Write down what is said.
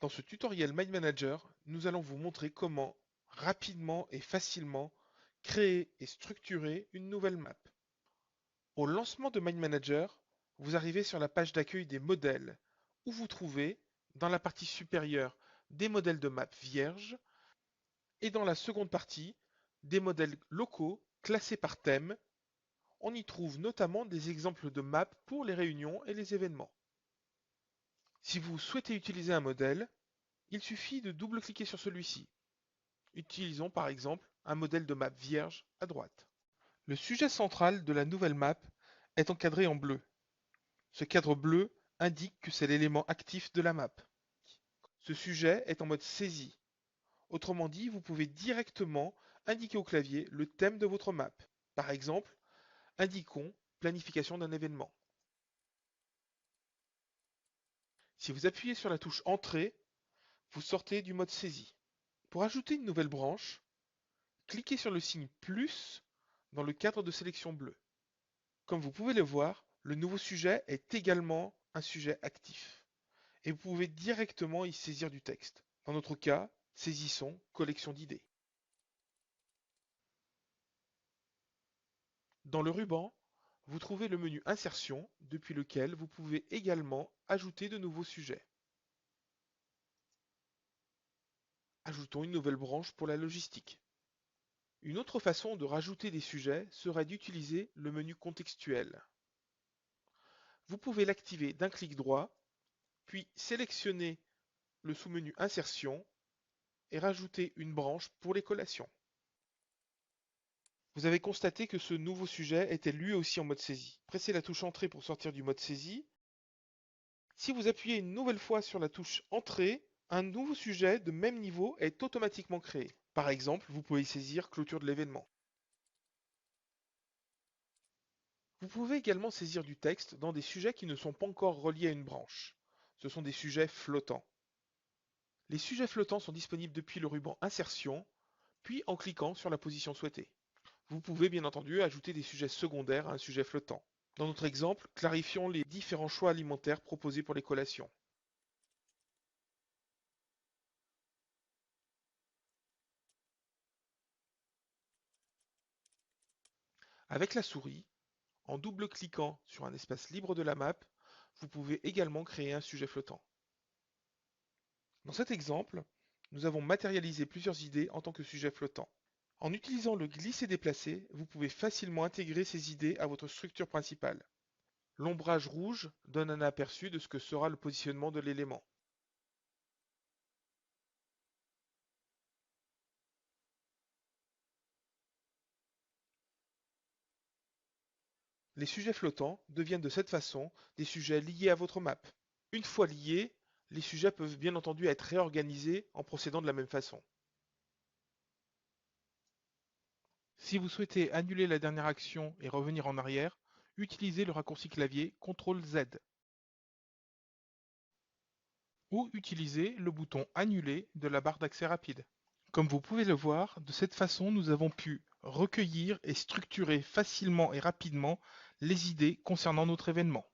Dans ce tutoriel Mind Manager, nous allons vous montrer comment rapidement et facilement créer et structurer une nouvelle map. Au lancement de Mind Manager, vous arrivez sur la page d'accueil des modèles où vous trouvez dans la partie supérieure des modèles de map vierges et dans la seconde partie des modèles locaux classés par thème. On y trouve notamment des exemples de maps pour les réunions et les événements. Si vous souhaitez utiliser un modèle, il suffit de double-cliquer sur celui-ci. Utilisons par exemple un modèle de map vierge à droite. Le sujet central de la nouvelle map est encadré en bleu. Ce cadre bleu indique que c'est l'élément actif de la map. Ce sujet est en mode saisie. Autrement dit, vous pouvez directement indiquer au clavier le thème de votre map. Par exemple, indiquons planification d'un événement. Si vous appuyez sur la touche Entrée, vous sortez du mode saisie. Pour ajouter une nouvelle branche, cliquez sur le signe plus dans le cadre de sélection bleu. Comme vous pouvez le voir, le nouveau sujet est également un sujet actif. Et vous pouvez directement y saisir du texte. Dans notre cas, saisissons collection d'idées. Dans le ruban, vous trouvez le menu Insertion, depuis lequel vous pouvez également ajouter de nouveaux sujets. Ajoutons une nouvelle branche pour la logistique. Une autre façon de rajouter des sujets serait d'utiliser le menu contextuel. Vous pouvez l'activer d'un clic droit, puis sélectionner le sous-menu Insertion et rajouter une branche pour les collations. Vous avez constaté que ce nouveau sujet était lui aussi en mode saisie. Pressez la touche Entrée pour sortir du mode saisie. Si vous appuyez une nouvelle fois sur la touche Entrée, un nouveau sujet de même niveau est automatiquement créé. Par exemple, vous pouvez saisir Clôture de l'événement. Vous pouvez également saisir du texte dans des sujets qui ne sont pas encore reliés à une branche. Ce sont des sujets flottants. Les sujets flottants sont disponibles depuis le ruban Insertion, puis en cliquant sur la position souhaitée. Vous pouvez bien entendu ajouter des sujets secondaires à un sujet flottant. Dans notre exemple, clarifions les différents choix alimentaires proposés pour les collations. Avec la souris, en double-cliquant sur un espace libre de la map, vous pouvez également créer un sujet flottant. Dans cet exemple, nous avons matérialisé plusieurs idées en tant que sujet flottant. En utilisant le glisser-déplacer, vous pouvez facilement intégrer ces idées à votre structure principale. L'ombrage rouge donne un aperçu de ce que sera le positionnement de l'élément. Les sujets flottants deviennent de cette façon des sujets liés à votre map. Une fois liés, les sujets peuvent bien entendu être réorganisés en procédant de la même façon. Si vous souhaitez annuler la dernière action et revenir en arrière, utilisez le raccourci clavier CTRL-Z ou utilisez le bouton Annuler de la barre d'accès rapide. Comme vous pouvez le voir, de cette façon, nous avons pu recueillir et structurer facilement et rapidement les idées concernant notre événement.